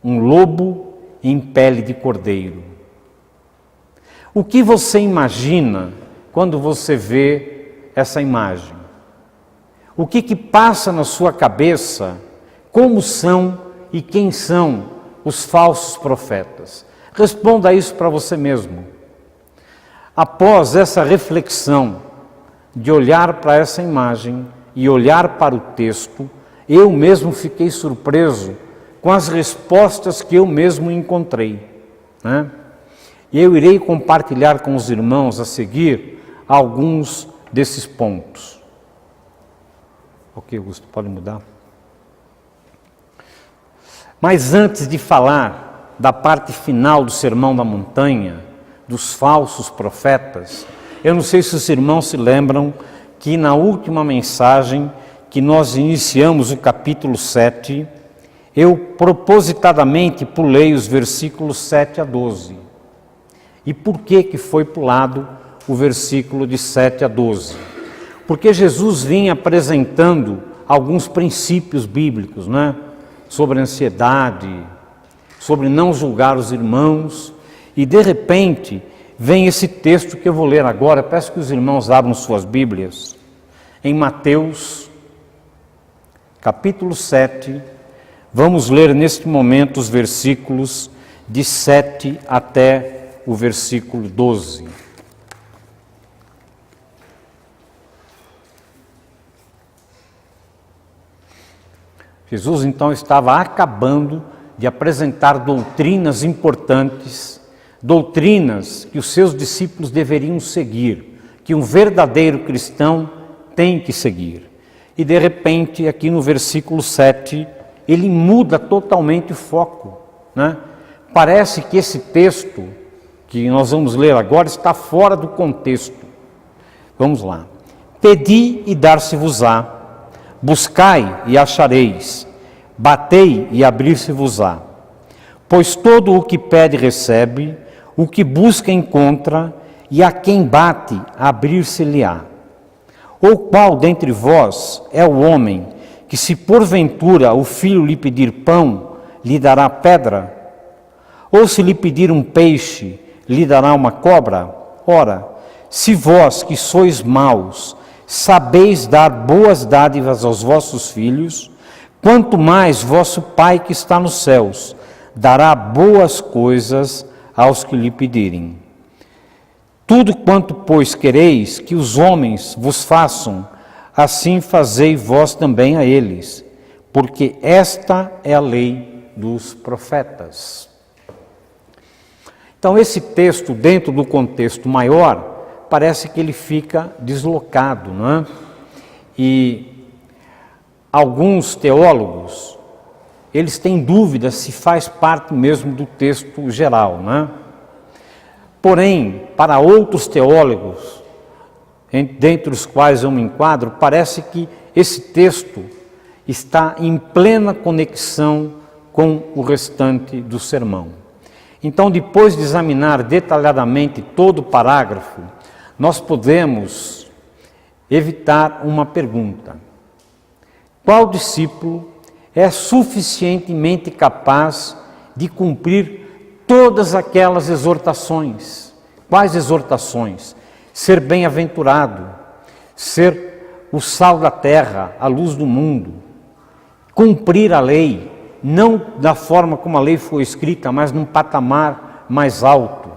um lobo em pele de cordeiro. O que você imagina quando você vê essa imagem? O que passa na sua cabeça? Como são e quem são os falsos profetas? Responda isso para você mesmo. Após essa reflexão de olhar para essa imagem e olhar para o texto, eu mesmo fiquei surpreso com as respostas que eu mesmo encontrei, né? E eu irei compartilhar com os irmãos a seguir alguns desses pontos. Ok, Augusto, pode mudar? Mas antes de falar da parte final do Sermão da Montanha, dos falsos profetas, eu não sei se os irmãos se lembram que na última mensagem que nós iniciamos o capítulo 7, eu propositadamente pulei os versículos 7 a 12. E por que foi pulado o versículo de 7 a 12? Porque Jesus vinha apresentando alguns princípios bíblicos, né? Sobre ansiedade, sobre não julgar os irmãos, e de repente vem esse texto que eu vou ler agora. Peço que os irmãos abram suas Bíblias, em Mateus, capítulo 7, vamos ler neste momento os versículos de 7 até o versículo 12. Jesus então estava acabando de apresentar doutrinas importantes, doutrinas que os seus discípulos deveriam seguir, que um verdadeiro cristão tem que seguir. E de repente, aqui no versículo 7, ele muda totalmente o foco, né? Parece que esse texto que nós vamos ler agora está fora do contexto. Vamos lá. Pedi e dar-se-vos-á, buscai e achareis, batei e abrir-se-vos-á. Pois todo o que pede recebe, o que busca encontra, e a quem bate abrir-se-lhe-á. Ou qual dentre vós é o homem que, se porventura o filho lhe pedir pão, lhe dará pedra? Ou se lhe pedir um peixe, lhe dará uma cobra? Ora, se vós que sois maus, sabeis dar boas dádivas aos vossos filhos, quanto mais vosso Pai que está nos céus dará boas coisas aos que lhe pedirem. Tudo quanto, pois, quereis que os homens vos façam, assim fazei vós também a eles, porque esta é a lei dos profetas. Então, esse texto, dentro do contexto maior, parece que ele fica deslocado, não é? E alguns teólogos, eles têm dúvidas se faz parte mesmo do texto geral, não é? Porém, para outros teólogos, dentre os quais eu me enquadro, parece que esse texto está em plena conexão com o restante do sermão. Então, depois de examinar detalhadamente todo o parágrafo, nós podemos evitar uma pergunta: qual discípulo é suficientemente capaz de cumprir todas aquelas exortações? Quais exortações? Ser bem-aventurado, ser o sal da terra, a luz do mundo, cumprir a lei, não da forma como a lei foi escrita, mas num patamar mais alto.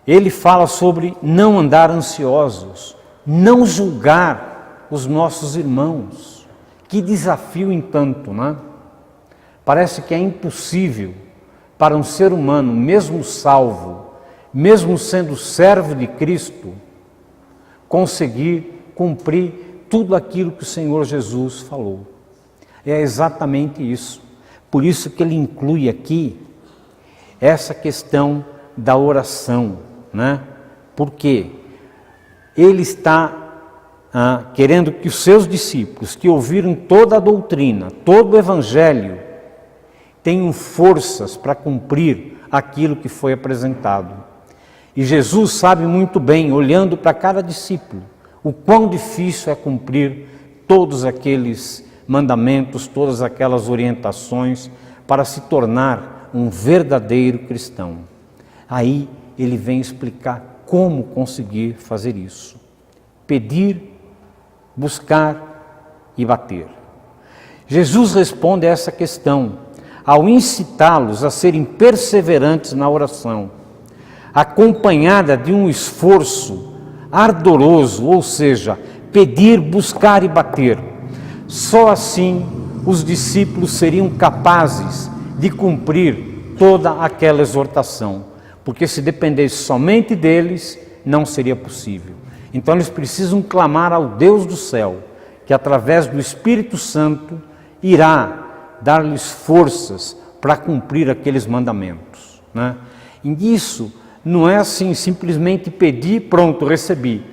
Ele fala sobre não andar ansiosos, não julgar os nossos irmãos. Que desafio em tanto, não é? Parece que é impossível para um ser humano, mesmo salvo, mesmo sendo servo de Cristo, conseguir cumprir tudo aquilo que o Senhor Jesus falou. É exatamente isso. Por isso que ele inclui aqui essa questão da oração, né? Porque ele está querendo que os seus discípulos, que ouviram toda a doutrina, todo o evangelho, tenham forças para cumprir aquilo que foi apresentado. E Jesus sabe muito bem, olhando para cada discípulo, o quão difícil é cumprir todos aqueles mandamentos, todas aquelas orientações, para se tornar um verdadeiro cristão. Aí ele vem explicar como conseguir fazer isso. Pedir, buscar e bater. Jesus responde a essa questão ao incitá-los a serem perseverantes na oração, acompanhada de um esforço ardoroso, ou seja, pedir, buscar e bater. Só assim os discípulos seriam capazes de cumprir toda aquela exortação, porque se dependesse somente deles, não seria possível. Então eles precisam clamar ao Deus do céu, que através do Espírito Santo irá dar-lhes forças para cumprir aqueles mandamentos, né? E isso não é assim, simplesmente pedir, pronto, recebi.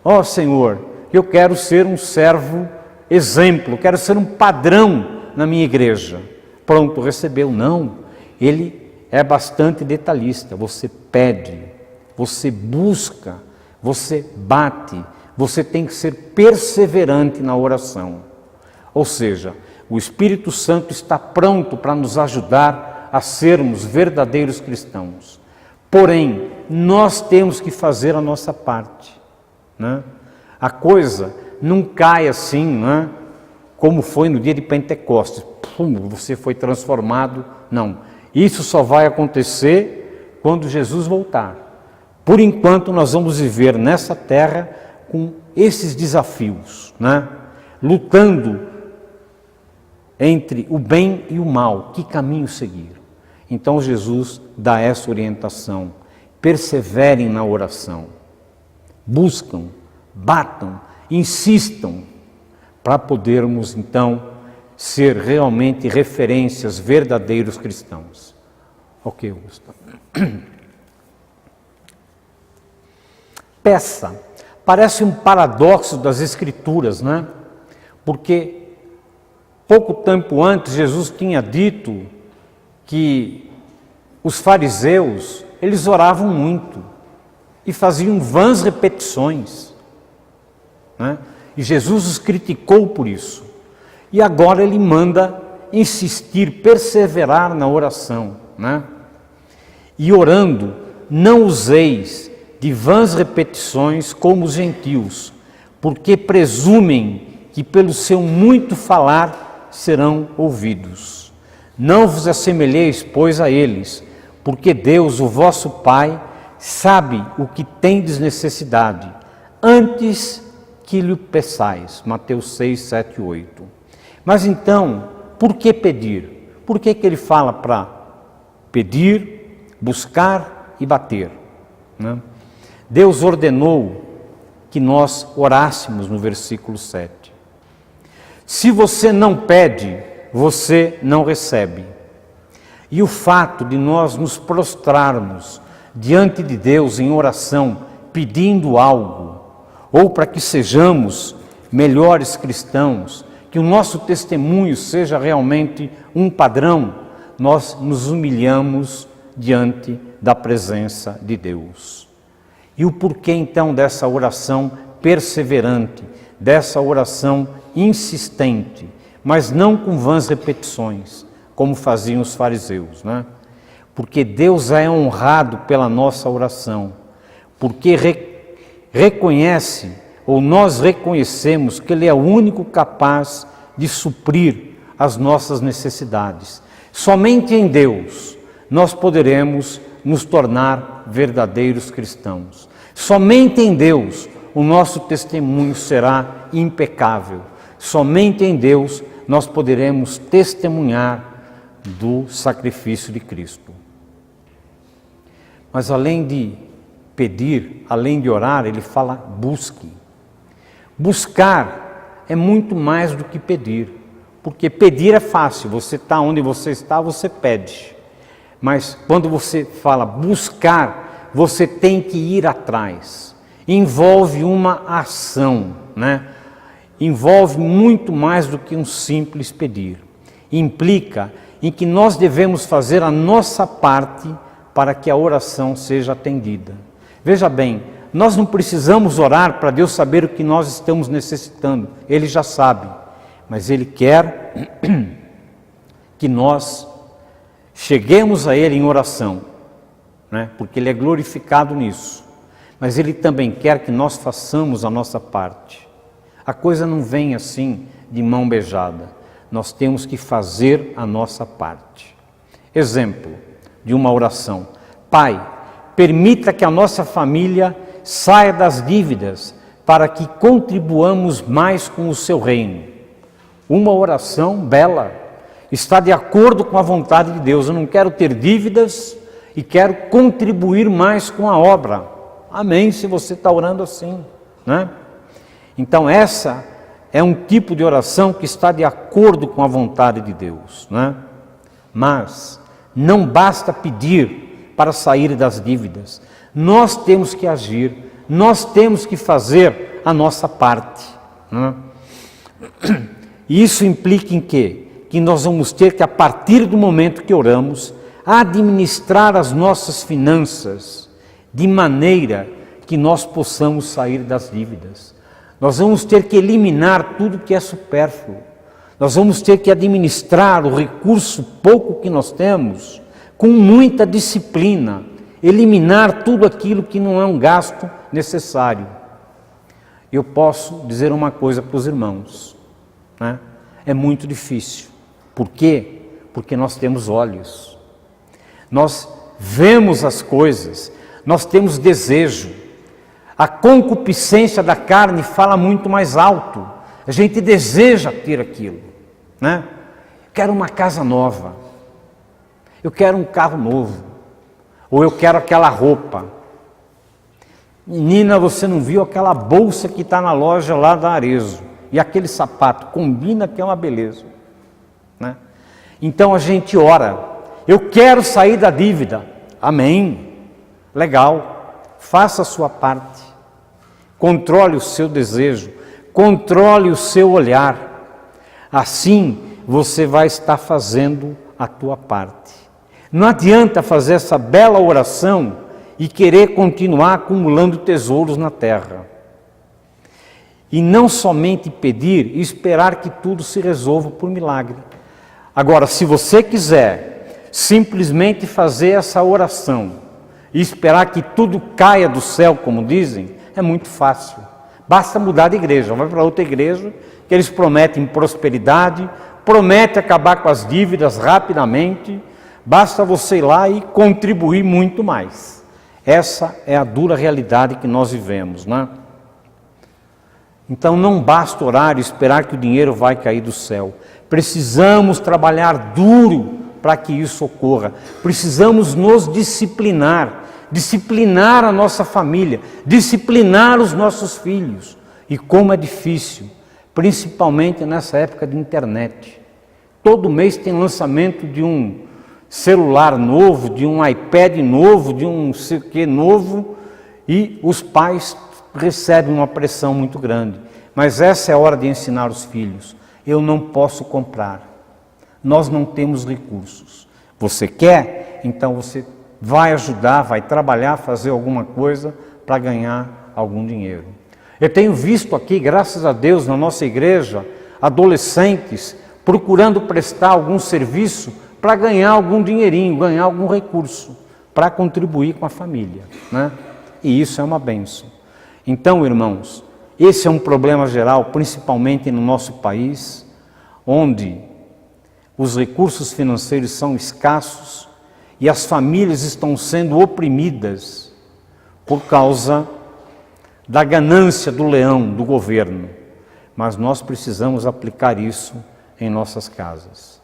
Ó Senhor, eu quero ser um servo exemplo, quero ser um padrão na minha igreja. Pronto, recebeu. Não, ele é bastante detalhista. Você pede, você busca, você bate, você tem que ser perseverante na oração. Ou seja, o Espírito Santo está pronto para nos ajudar a sermos verdadeiros cristãos. Porém, nós temos que fazer a nossa parte, né? A coisa não cai assim, né? Como foi no dia de Pentecostes. Pum, você foi transformado. Não, isso só vai acontecer quando Jesus voltar. Por enquanto, nós vamos viver nessa terra com esses desafios, né? Lutando entre o bem e o mal, que caminho seguir. Então Jesus dá essa orientação: perseverem na oração, buscam, batam, insistam, para podermos então ser realmente referências, verdadeiros cristãos. Ok, Augusto. Peça. Parece um paradoxo das Escrituras, né? Porque pouco tempo antes Jesus tinha dito que os fariseus, eles oravam muito e faziam vãs repetições, né? E Jesus os criticou por isso. E agora ele manda insistir, perseverar na oração, né? E orando, não useis de vãs repetições como os gentios, porque presumem que pelo seu muito falar serão ouvidos. Não vos assemelheis, pois, a eles, porque Deus, o vosso Pai, sabe o que tendes necessidade, antes que lhe peçais. Mateus 6, 7 e 8. Mas então, por que pedir? Por que ele fala para pedir, buscar e bater, né? Deus ordenou que nós orássemos no versículo 7. Se você não pede, você não recebe. E o fato de nós nos prostrarmos diante de Deus em oração, pedindo algo, ou para que sejamos melhores cristãos, que o nosso testemunho seja realmente um padrão, nós nos humilhamos diante da presença de Deus. E o porquê então dessa oração perseverante, dessa oração insistente, mas não com vãs repetições, como faziam os fariseus, né? Porque Deus é honrado pela nossa oração, porque reconhece, ou nós reconhecemos que Ele é o único capaz de suprir as nossas necessidades. Somente em Deus nós poderemos nos tornar verdadeiros cristãos. Somente em Deus o nosso testemunho será impecável. Somente em Deus nós poderemos testemunhar do sacrifício de Cristo. Mas além de pedir, além de orar, ele fala busque. Buscar é muito mais do que pedir, porque pedir é fácil, você está onde você está, você pede. Mas quando você fala buscar, você tem que ir atrás. Envolve uma ação, né? Envolve muito mais do que um simples pedir. Implica em que nós devemos fazer a nossa parte para que a oração seja atendida. Veja bem, nós não precisamos orar para Deus saber o que nós estamos necessitando. Ele já sabe, mas Ele quer que nós cheguemos a Ele em oração, né? Porque Ele é glorificado nisso. Mas Ele também quer que nós façamos a nossa parte. A coisa não vem assim de mão beijada. Nós temos que fazer a nossa parte. Exemplo de uma oração: Pai, permita que a nossa família saia das dívidas para que contribuamos mais com o seu reino. Uma oração bela, está de acordo com a vontade de Deus. Eu não quero ter dívidas e quero contribuir mais com a obra. Amém, se você está orando assim, né? Então essa é um tipo de oração que está de acordo com a vontade de Deus, né? Mas não basta pedir para sair das dívidas. Nós temos que agir, nós temos que fazer a nossa parte, né? E isso implica em quê? Que nós vamos ter que, a partir do momento que oramos, administrar as nossas finanças de maneira que nós possamos sair das dívidas. Nós vamos ter que eliminar tudo que é supérfluo. Nós vamos ter que administrar o recurso pouco que nós temos com muita disciplina, eliminar tudo aquilo que não é um gasto necessário. Eu posso dizer uma coisa para os irmãos, né? É muito difícil. Por quê? Porque nós temos olhos, nós vemos as coisas, nós temos desejo. A concupiscência da carne fala muito mais alto. A gente deseja ter aquilo, né? Quero uma casa nova, eu quero um carro novo, ou eu quero aquela roupa. Menina, você não viu aquela bolsa que está na loja lá da Arezzo? E aquele sapato, combina que é uma beleza, né? Então a gente ora, eu quero sair da dívida. Amém, legal, faça a sua parte, controle o seu desejo, controle o seu olhar, assim você vai estar fazendo a tua parte. Não adianta fazer essa bela oração e querer continuar acumulando tesouros na terra. E não somente pedir e esperar que tudo se resolva por milagre. Agora, se você quiser simplesmente fazer essa oração e esperar que tudo caia do céu, como dizem, é muito fácil. Basta mudar de igreja, vai para outra igreja, que eles prometem prosperidade, prometem acabar com as dívidas rapidamente, basta você ir lá e contribuir muito mais. Essa é a dura realidade que nós vivemos, né? Então não basta orar e esperar que o dinheiro vai cair do céu. Precisamos trabalhar duro para que isso ocorra. Precisamos nos disciplinar, disciplinar a nossa família, disciplinar os nossos filhos. E como é difícil, principalmente nessa época de internet. Todo mês tem lançamento de um celular novo, de um iPad novo, de um sei o que novo, e os pais recebem uma pressão muito grande. Mas essa é a hora de ensinar os filhos. Eu não posso comprar, nós não temos recursos. Você quer? Então você vai ajudar, vai trabalhar, fazer alguma coisa para ganhar algum dinheiro. Eu tenho visto aqui, graças a Deus, na nossa igreja, adolescentes procurando prestar algum serviço para ganhar algum dinheirinho, ganhar algum recurso, para contribuir com a família, né? E isso é uma bênção. Então, irmãos, esse é um problema geral, principalmente no nosso país, onde os recursos financeiros são escassos e as famílias estão sendo oprimidas por causa da ganância do leão, do governo. Mas nós precisamos aplicar isso em nossas casas.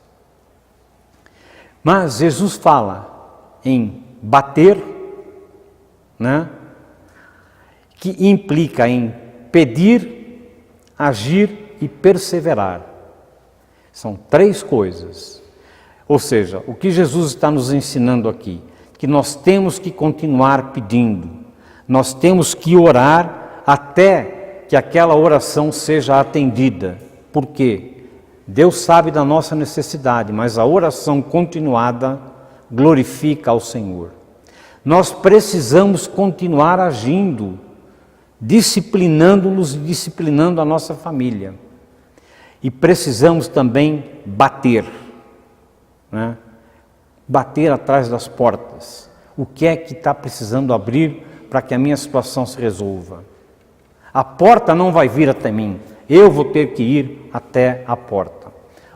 Mas Jesus fala em bater, né? Que implica em pedir, agir e perseverar. São três coisas. Ou seja, o que Jesus está nos ensinando aqui, que nós temos que continuar pedindo, nós temos que orar até que aquela oração seja atendida. Por quê? Deus sabe da nossa necessidade, mas a oração continuada glorifica ao Senhor. Nós precisamos continuar agindo, disciplinando-nos e disciplinando a nossa família. E precisamos também bater, né? bater atrás das portas. O que é que está precisando abrir para que a minha situação se resolva? A porta não vai vir até mim, eu vou ter que ir até a porta.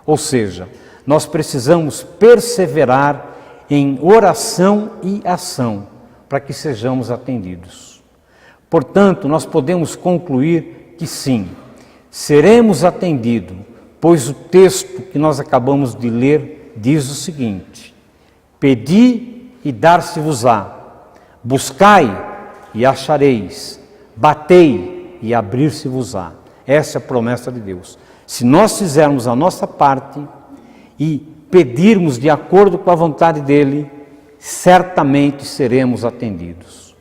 Ou seja, nós precisamos perseverar em oração e ação para que sejamos atendidos. Portanto, nós podemos concluir que sim, seremos atendidos, pois o texto que nós acabamos de ler diz o seguinte: pedi e dar-se-vos-á, buscai e achareis, batei e abrir-se-vos-á. Essa é a promessa de Deus. Se nós fizermos a nossa parte e pedirmos de acordo com a vontade dele, certamente seremos atendidos.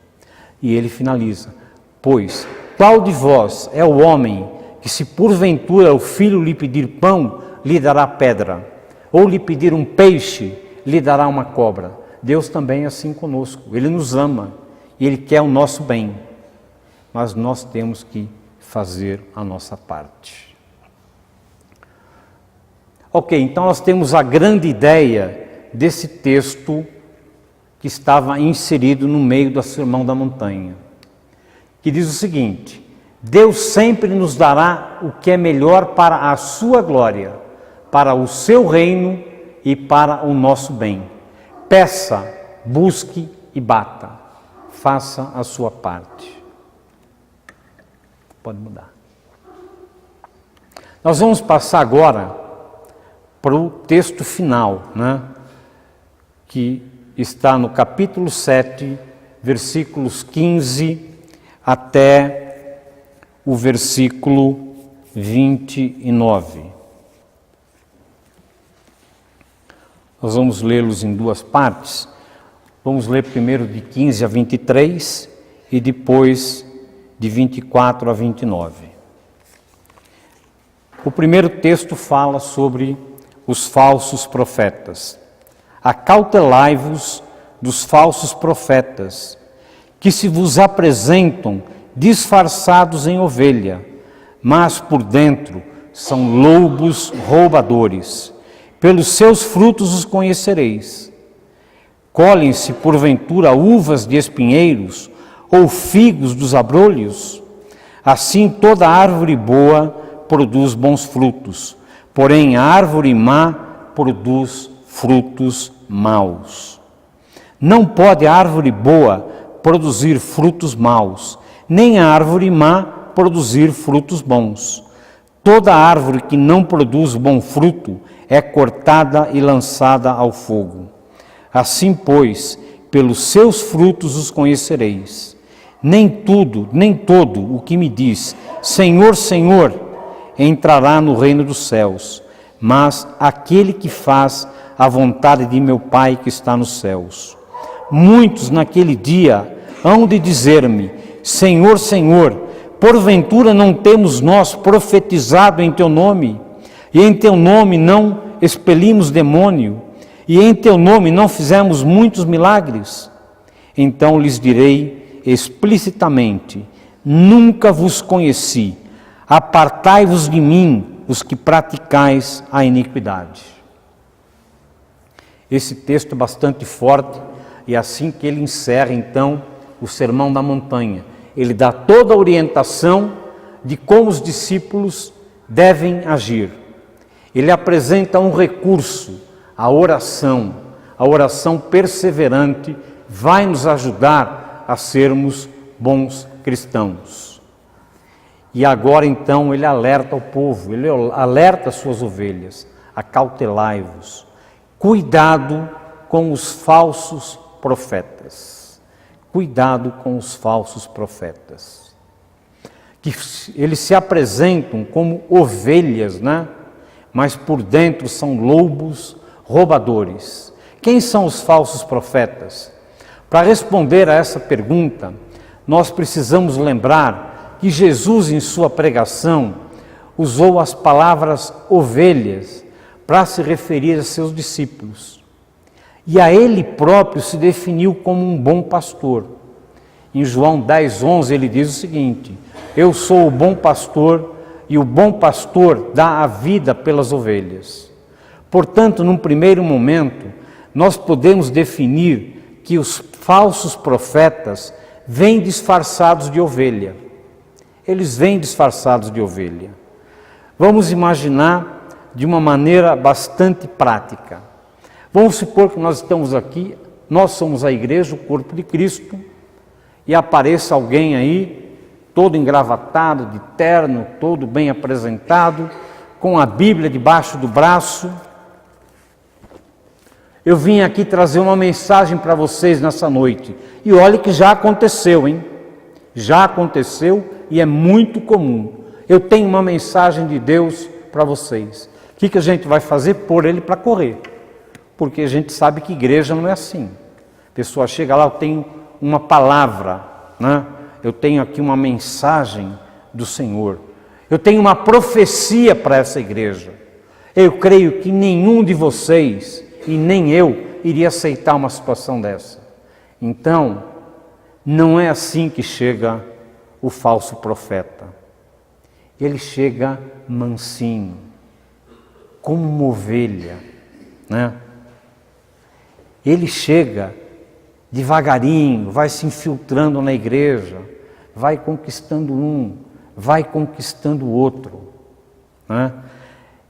E ele finaliza: pois qual de vós é o homem que, se porventura o filho lhe pedir pão, lhe dará pedra, ou lhe pedir um peixe, lhe dará uma cobra? Deus também é assim conosco, Ele nos ama e Ele quer o nosso bem, mas nós temos que fazer a nossa parte. Ok, então nós temos a grande ideia desse texto que estava inserido no meio do Sermão da Montanha, que diz o seguinte: Deus sempre nos dará o que é melhor para a sua glória, para o seu reino e para o nosso bem. Peça, busque e bata. Faça a sua parte. Pode mudar. Nós vamos passar agora para o texto final, que está no capítulo 7, versículos 15 até o versículo 29. Nós vamos lê-los em duas partes. Vamos ler primeiro de 15 a 23 e depois de 24 a 29. O primeiro texto fala sobre os falsos profetas. Acautelai-vos dos falsos profetas, que se vos apresentam disfarçados em ovelha, mas por dentro são lobos roubadores. Pelos seus frutos os conhecereis. Colhem-se porventura uvas de espinheiros ou figos dos abrolhos? Assim toda árvore boa produz bons frutos, porém a árvore má produz frutos maus. Não pode a árvore boa produzir frutos maus, nem a árvore má produzir frutos bons. Toda árvore que não produz bom fruto é cortada e lançada ao fogo. Assim, pois, pelos seus frutos os conhecereis. Nem todo o que me diz, Senhor, Senhor, entrará no reino dos céus, mas aquele que faz a vontade de meu Pai que está nos céus. Muitos naquele dia hão de dizer-me, Senhor, Senhor, porventura não temos nós profetizado em teu nome, e em teu nome não expelimos demônio, e em teu nome não fizemos muitos milagres? Então lhes direi explicitamente, nunca vos conheci, apartai-vos de mim, os que praticais a iniquidade. Esse texto é bastante forte, e assim que ele encerra então o Sermão da Montanha, ele dá toda a orientação de como os discípulos devem agir. Ele apresenta um recurso, a oração perseverante vai nos ajudar a sermos bons cristãos. E agora então ele alerta o povo, ele alerta as suas ovelhas, acautelai-vos, cuidado com os falsos profetas, cuidado com os falsos profetas, que eles se apresentam como ovelhas, mas por dentro são lobos roubadores. Quem são os falsos profetas? Para responder a essa pergunta, nós precisamos lembrar que Jesus, em sua pregação, usou as palavras ovelhas para se referir a seus discípulos. E a ele próprio se definiu como um bom pastor. Em João 10:11 ele diz o seguinte: eu sou o bom pastor e o bom pastor dá a vida pelas ovelhas. Portanto, num primeiro momento, nós podemos definir que os falsos profetas vêm disfarçados de ovelha. Eles vêm disfarçados de ovelha. Vamos imaginar de uma maneira bastante prática. Vamos supor que nós estamos aqui, nós somos a igreja, o corpo de Cristo, e apareça alguém aí, todo engravatado, de terno, todo bem apresentado, com a Bíblia debaixo do braço. Eu vim aqui trazer uma mensagem para vocês nessa noite. E olhe que já aconteceu, hein? Já aconteceu e é muito comum. Eu tenho uma mensagem de Deus para vocês. O que a gente vai fazer? Pôr ele para correr. Porque a gente sabe que igreja não é assim. A pessoa chega lá, eu tenho uma palavra, né? Eu tenho aqui uma mensagem do Senhor. Eu tenho uma profecia para essa igreja. Eu creio que nenhum de vocês e nem eu iria aceitar uma situação dessa. Então, não é assim que chega o falso profeta. Ele chega mansinho, como uma ovelha, né? Ele chega devagarinho, vai se infiltrando na igreja, vai conquistando um, vai conquistando o outro, né?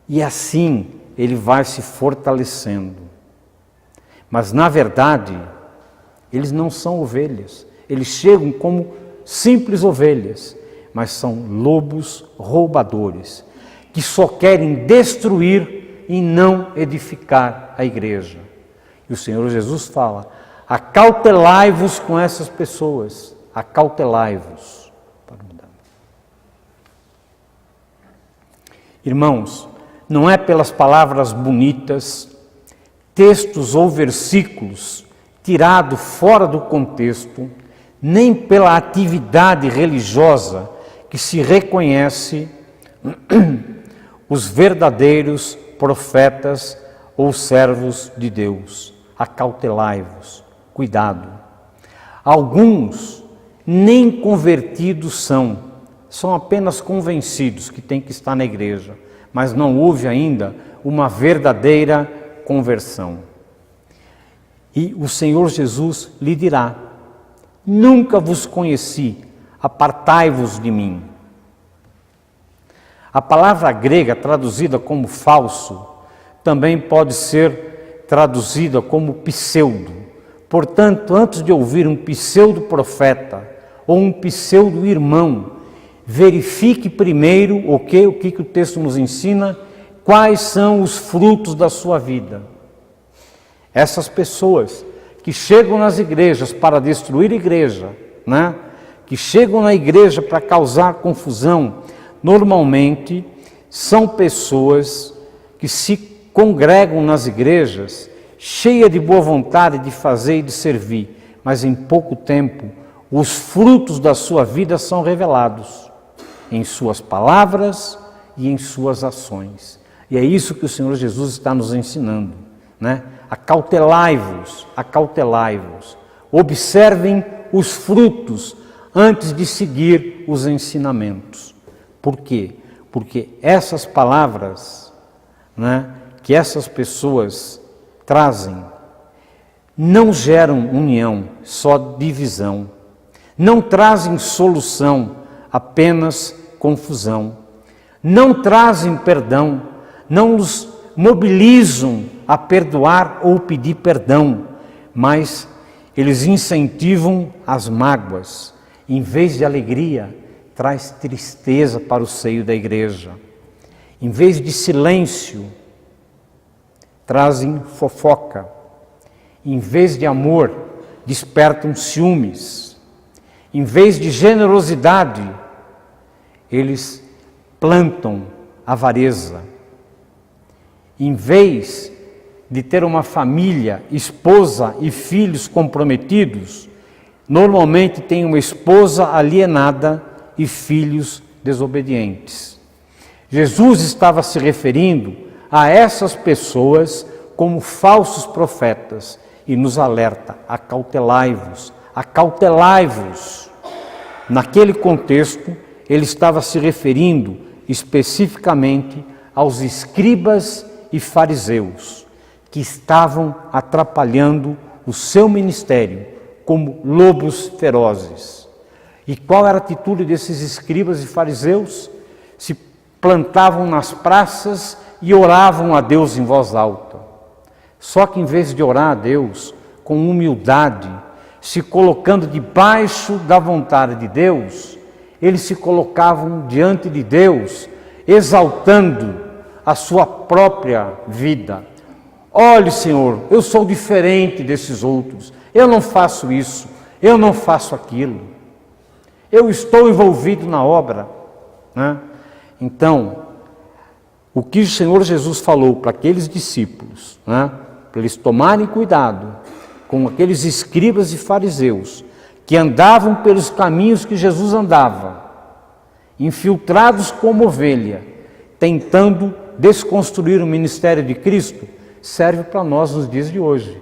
E assim ele vai se fortalecendo. Mas na verdade, eles não são ovelhas, eles chegam como simples ovelhas, mas são lobos roubadores, que só querem destruir e não edificar a igreja. E o Senhor Jesus fala: acautelai-vos com essas pessoas, acautelai-vos. Irmãos, não é pelas palavras bonitas, textos ou versículos tirados fora do contexto, nem pela atividade religiosa que se reconhece os verdadeiros profetas ou servos de Deus. Acautelai-vos, cuidado. Alguns nem convertidos são apenas convencidos que tem que estar na igreja, mas não houve ainda uma verdadeira conversão. E o Senhor Jesus lhe dirá: nunca vos conheci, apartai-vos de mim. A palavra grega traduzida como falso também pode ser traduzida como pseudo. Portanto, antes de ouvir um pseudo-profeta ou um pseudo-irmão, verifique primeiro o que o texto nos ensina, quais são os frutos da sua vida. Essas pessoas que chegam nas igrejas para destruir a igreja, né? Que chegam na igreja para causar confusão, normalmente são pessoas que se congregam nas igrejas cheias de boa vontade de fazer e de servir, mas em pouco tempo os frutos da sua vida são revelados em suas palavras e em suas ações. E é isso que o Senhor Jesus está nos ensinando, né? Acautelai-vos, acautelai-vos. Observem os frutos antes de seguir os ensinamentos. Por quê? Porque essas palavras, né, que essas pessoas trazem, não geram união, só divisão. Não trazem solução, apenas confusão. Não trazem perdão, não nos mobilizam a perdoar ou pedir perdão, mas eles incentivam as mágoas. Em vez de alegria, traz tristeza para o seio da igreja. Em vez de silêncio, trazem fofoca. Em vez de amor, despertam ciúmes. Em vez de generosidade, eles plantam avareza. Em vez de ter uma família, esposa e filhos comprometidos, normalmente tem uma esposa alienada e filhos desobedientes. Jesus estava se referindo a essas pessoas como falsos profetas e nos alerta: acautelai-vos, acautelai-vos. Naquele contexto, ele estava se referindo especificamente aos escribas e fariseus, que estavam atrapalhando o seu ministério como lobos ferozes. E qual era a atitude desses escribas e fariseus? Se plantavam nas praças e oravam a Deus em voz alta. Só que em vez de orar a Deus com humildade, se colocando debaixo da vontade de Deus, eles se colocavam diante de Deus, exaltando a sua própria vida. Olhe, Senhor, eu sou diferente desses outros, eu não faço isso, eu não faço aquilo, eu estou envolvido na obra, né? Então, o que o Senhor Jesus falou para aqueles discípulos, né? Para eles tomarem cuidado com aqueles escribas e fariseus que andavam pelos caminhos que Jesus andava, infiltrados como ovelha, tentando desconstruir o ministério de Cristo, serve para nós nos dias de hoje.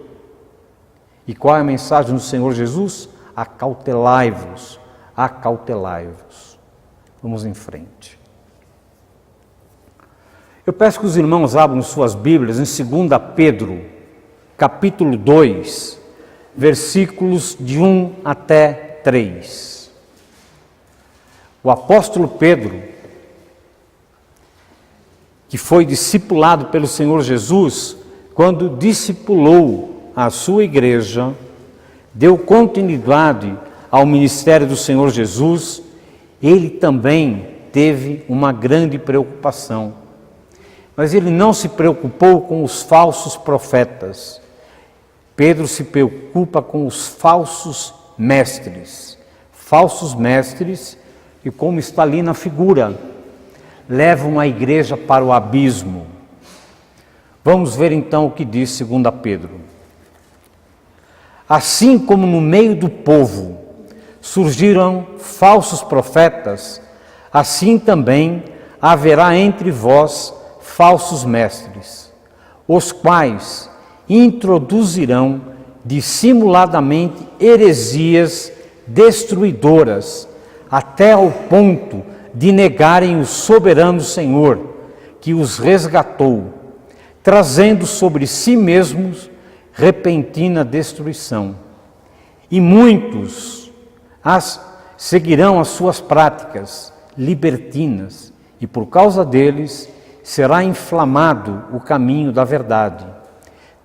E qual é a mensagem do Senhor Jesus? Acautelai-vos, acautelai-vos. Vamos em frente. Eu peço que os irmãos abram suas Bíblias em 2 Pedro, capítulo 2, versículos de 1 até 3. O apóstolo Pedro, que foi discipulado pelo Senhor Jesus, quando discipulou a sua igreja, deu continuidade ao ministério do Senhor Jesus, ele também teve uma grande preocupação. Mas ele não se preocupou com os falsos profetas. Pedro se preocupa com os falsos mestres. Falsos mestres, e como está ali na figura, levam a igreja para o abismo. Vamos ver então o que diz 2 Pedro. Assim como no meio do povo surgiram falsos profetas, assim também haverá entre vós falsos mestres, os quais introduzirão dissimuladamente heresias destruidoras, até ao ponto de negarem o soberano Senhor, que os resgatou, trazendo sobre si mesmos repentina destruição. E muitos seguirão as suas práticas libertinas, e por causa deles será inflamado o caminho da verdade.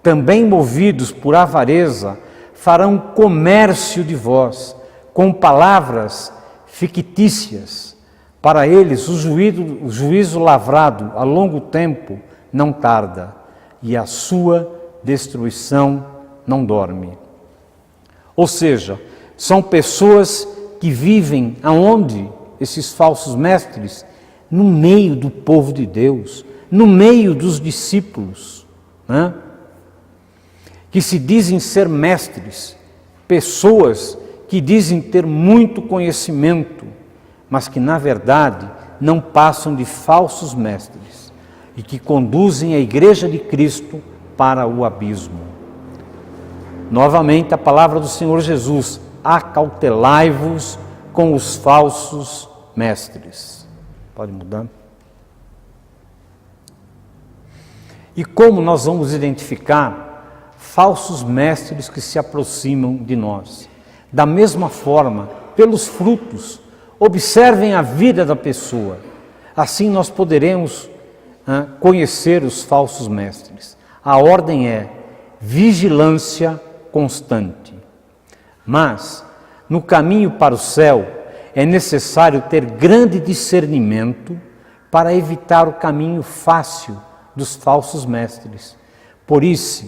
Também movidos por avareza, farão comércio de vós, com palavras fictícias. Para eles o juízo lavrado a longo tempo não tarda, e a sua destruição não dorme. Ou seja, são pessoas que vivem aonde? Esses falsos mestres? No meio do povo de Deus, no meio dos discípulos, né? Que se dizem ser mestres, pessoas que dizem ter muito conhecimento, mas que na verdade não passam de falsos mestres e que conduzem a igreja de Cristo para o abismo. Novamente a palavra do Senhor Jesus: acautelai-vos com os falsos mestres. Pode mudar. E como nós vamos identificar falsos mestres que se aproximam de nós? Da mesma forma, pelos frutos. Observem a vida da pessoa. Assim nós poderemos conhecer os falsos mestres. A ordem é vigilância constante. Mas, no caminho para o céu, é necessário ter grande discernimento para evitar o caminho fácil dos falsos mestres. Por isso,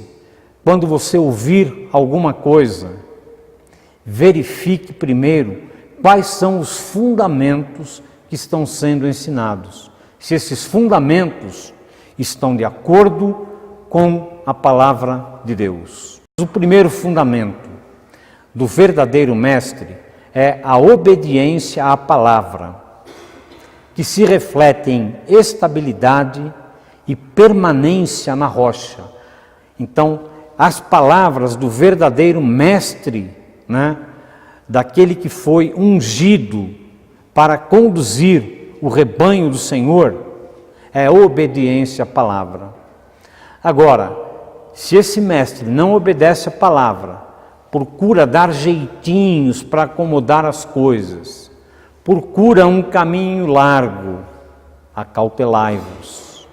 quando você ouvir alguma coisa, verifique primeiro quais são os fundamentos que estão sendo ensinados. Se esses fundamentos estão de acordo com a palavra de Deus. O primeiro fundamento do verdadeiro mestre é a obediência à palavra, que se reflete em estabilidade e permanência na rocha. Então, as palavras do verdadeiro mestre, daquele que foi ungido para conduzir o rebanho do Senhor, é obediência à palavra. Agora, se esse mestre não obedece a palavra, procura dar jeitinhos para acomodar as coisas, procura um caminho largo, acautelai-vos.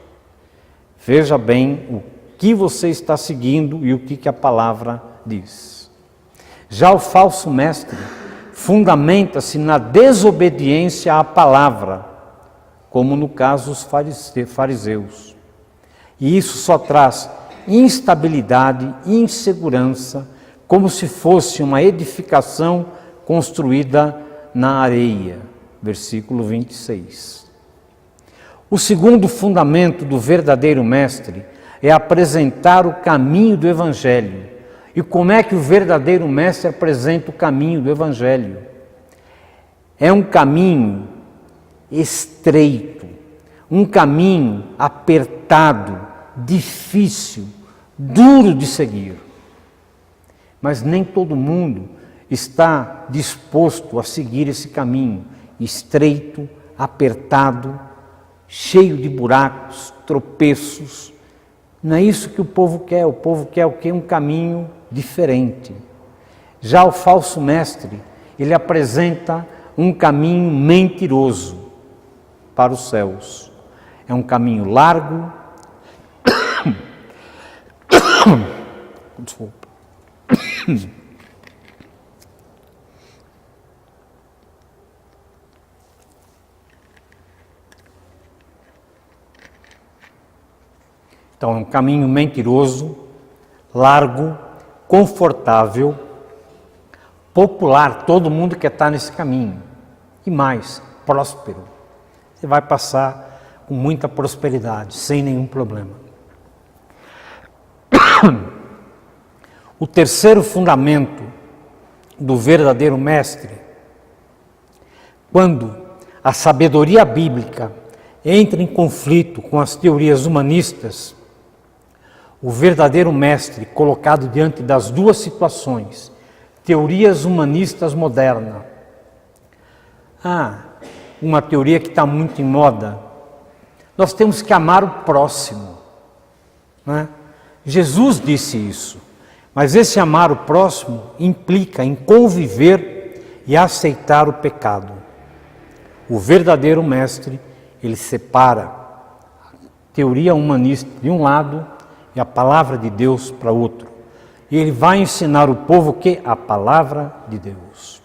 Veja bem o que você está seguindo e o que a palavra diz. Já o falso mestre fundamenta-se na desobediência à palavra, como no caso dos fariseus. E isso só traz instabilidade e insegurança, como se fosse uma edificação construída na areia. Versículo 26. O segundo fundamento do verdadeiro mestre é apresentar o caminho do Evangelho. E como é que o verdadeiro mestre apresenta o caminho do Evangelho? É um caminho estreito, um caminho apertado, difícil, duro de seguir. Mas nem todo mundo está disposto a seguir esse caminho estreito, apertado, cheio de buracos, tropeços. Não é isso que o povo quer. O povo quer o quê? Um caminho diferente. Já o falso mestre, ele apresenta um caminho mentiroso para os céus. É um caminho largo. Desculpa. Então, é um caminho mentiroso, largo, confortável, popular. Todo mundo quer estar nesse caminho. E mais, próspero. Você vai passar com muita prosperidade, sem nenhum problema. O terceiro fundamento do verdadeiro mestre, quando a sabedoria bíblica entra em conflito com as teorias humanistas, o verdadeiro mestre, colocado diante das duas situações, teorias humanistas modernas. Uma teoria que está muito em moda. Nós temos que amar o próximo, né? Jesus disse isso, mas esse amar o próximo implica em conviver e aceitar o pecado. O verdadeiro mestre, ele separa a teoria humanista de um lado e a palavra de Deus para outro. E ele vai ensinar o povo o que? A palavra de Deus.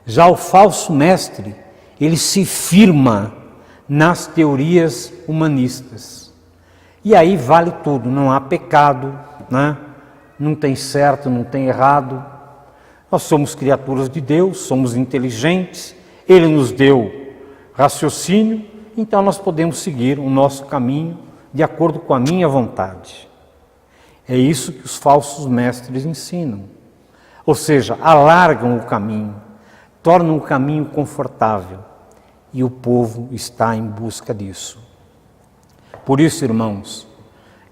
Já o falso mestre, ele se firma nas teorias humanistas. E aí vale tudo, não há pecado, né? Não tem certo, não tem errado. Nós somos criaturas de Deus, somos inteligentes, Ele nos deu raciocínio, então nós podemos seguir o nosso caminho de acordo com a minha vontade. É isso que os falsos mestres ensinam. Ou seja, alargam o caminho, tornam o caminho confortável. E o povo está em busca disso. Por isso, irmãos,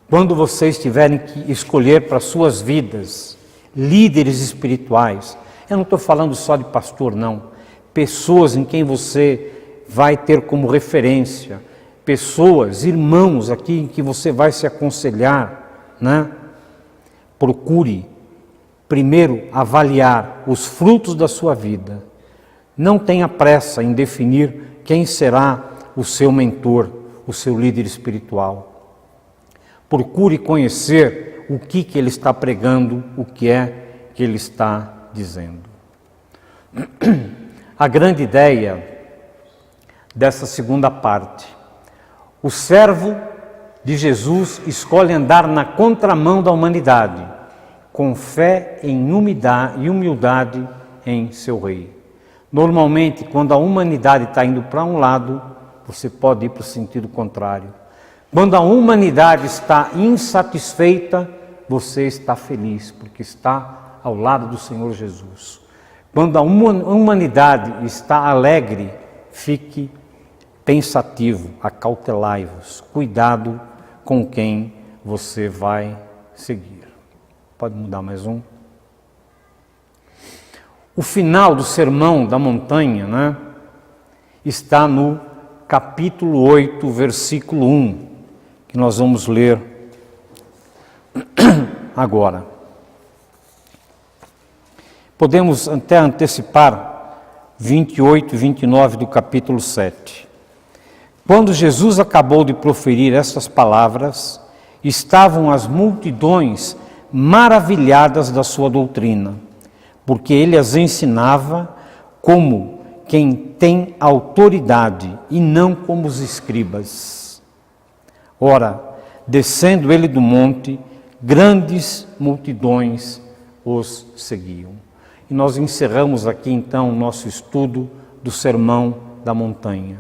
quando vocês tiverem que escolher para suas vidas líderes espirituais, eu não estou falando só de pastor, não. Pessoas em quem você vai ter como referência, pessoas, irmãos aqui em que você vai se aconselhar, né? Procure primeiro avaliar os frutos da sua vida. Não tenha pressa em definir quem será o seu mentor, o seu líder espiritual. Procure conhecer o que ele está pregando, o que é que ele está dizendo. A grande ideia dessa segunda parte. O servo de Jesus escolhe andar na contramão da humanidade, com fé e humildade em seu rei. Normalmente, quando a humanidade está indo para um lado, você pode ir para o sentido contrário. Quando a humanidade está insatisfeita, você está feliz, porque está ao lado do Senhor Jesus. Quando a humanidade está alegre, fique pensativo, acautelai-vos, cuidado com quem você vai seguir. Pode mudar mais um? O final do Sermão da Montanha, né, está no capítulo 8, versículo 1, que nós vamos ler agora. Podemos até antecipar 28 e 29 do capítulo 7. Quando Jesus acabou de proferir estas palavras, estavam as multidões maravilhadas da sua doutrina, porque ele as ensinava como quem tem autoridade e não como os escribas. Ora, descendo ele do monte, grandes multidões os seguiam. E nós encerramos aqui então o nosso estudo do Sermão da Montanha.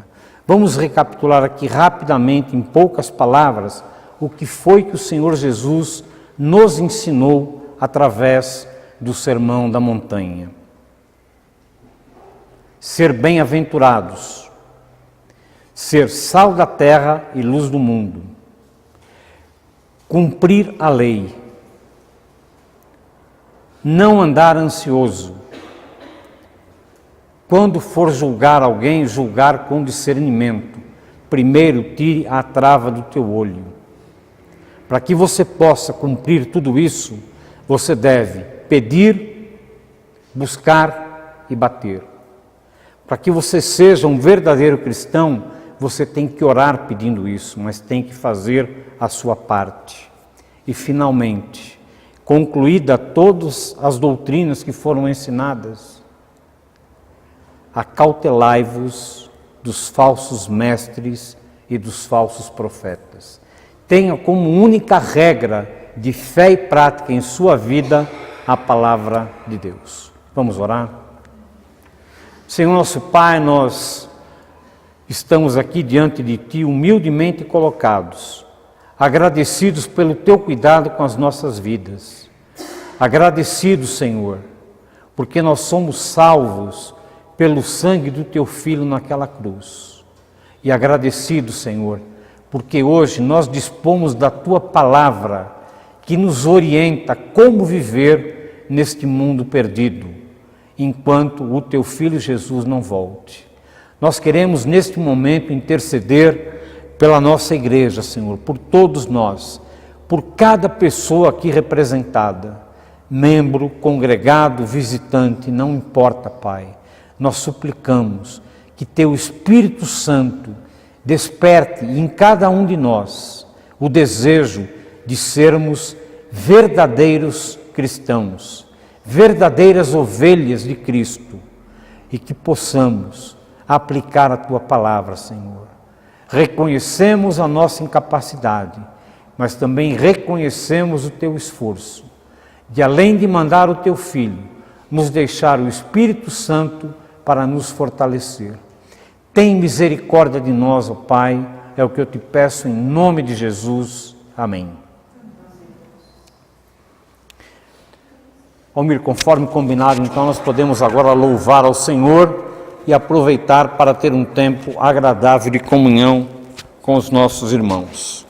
Vamos recapitular aqui rapidamente, em poucas palavras, o que foi que o Senhor Jesus nos ensinou através do Sermão da Montanha. Ser bem-aventurados, ser sal da terra e luz do mundo, cumprir a lei, não andar ansioso, quando for julgar alguém, julgar com discernimento, primeiro tire a trava do teu olho. Para que você possa cumprir tudo isso, você deve pedir, buscar e bater. Para que você seja um verdadeiro cristão, você tem que orar pedindo isso, mas tem que fazer a sua parte. E finalmente, concluída todas as doutrinas que foram ensinadas, acautelai-vos dos falsos mestres e dos falsos profetas. Tenha como única regra de fé e prática em sua vida a palavra de Deus. Vamos orar? Senhor nosso Pai, nós estamos aqui diante de Ti humildemente colocados, agradecidos pelo Teu cuidado com as nossas vidas. Agradecidos, Senhor, porque nós somos salvos pelo sangue do Teu Filho naquela cruz. E agradecidos, Senhor, porque hoje nós dispomos da Tua palavra que nos orienta como viver neste mundo perdido, enquanto o Teu Filho Jesus não volte. Nós queremos neste momento interceder pela nossa igreja, Senhor, por todos nós, por cada pessoa aqui representada, membro, congregado, visitante, não importa, Pai. Nós suplicamos que Teu Espírito Santo desperte em cada um de nós o desejo de sermos verdadeiros cristãos, verdadeiras ovelhas de Cristo, e que possamos aplicar a Tua palavra, Senhor. Reconhecemos a nossa incapacidade, mas também reconhecemos o Teu esforço de, além de mandar o Teu Filho, nos deixar o Espírito Santo para nos fortalecer. Tem misericórdia de nós, ó Pai, é o que eu Te peço em nome de Jesus. Amém. Almir, conforme combinado, então nós podemos agora louvar ao Senhor e aproveitar para ter um tempo agradável de comunhão com os nossos irmãos.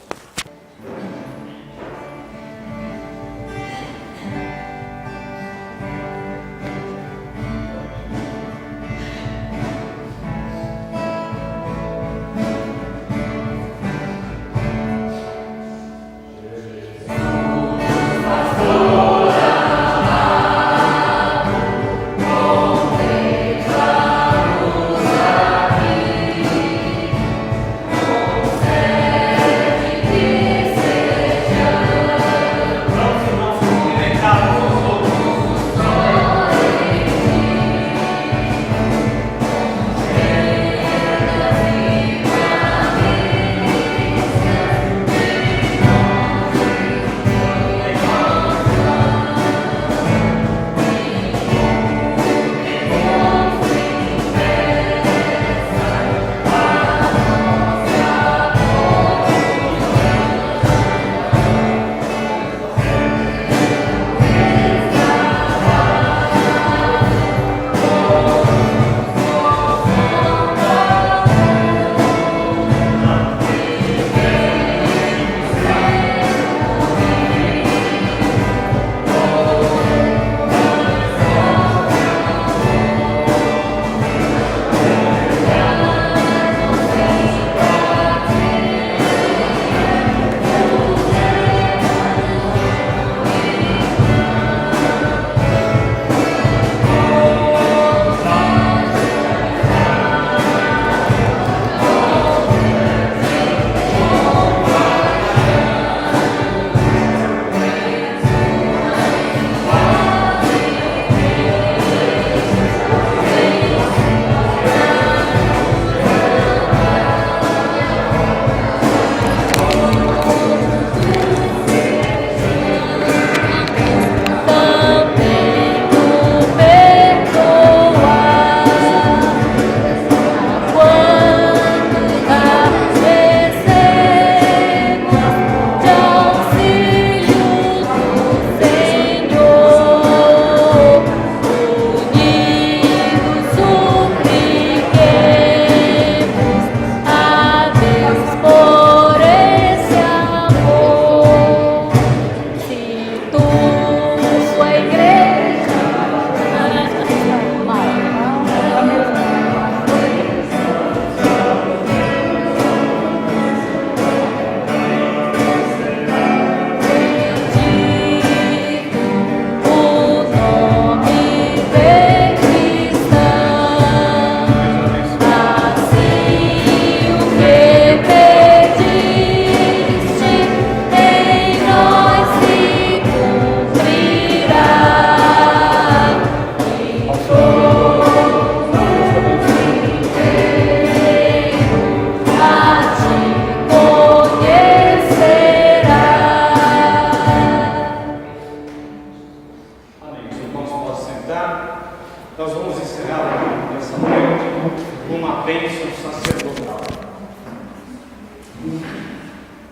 capacitar, nós vamos encerrar essa noite com uma bênção sacerdotal.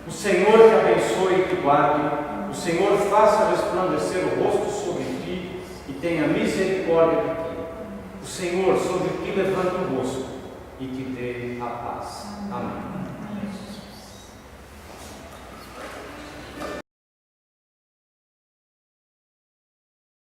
O Senhor te abençoe e te guarde, o Senhor faça resplandecer o rosto sobre ti e tenha misericórdia de ti. O Senhor sobre ti levanta o rosto e te dê a paz. Amém.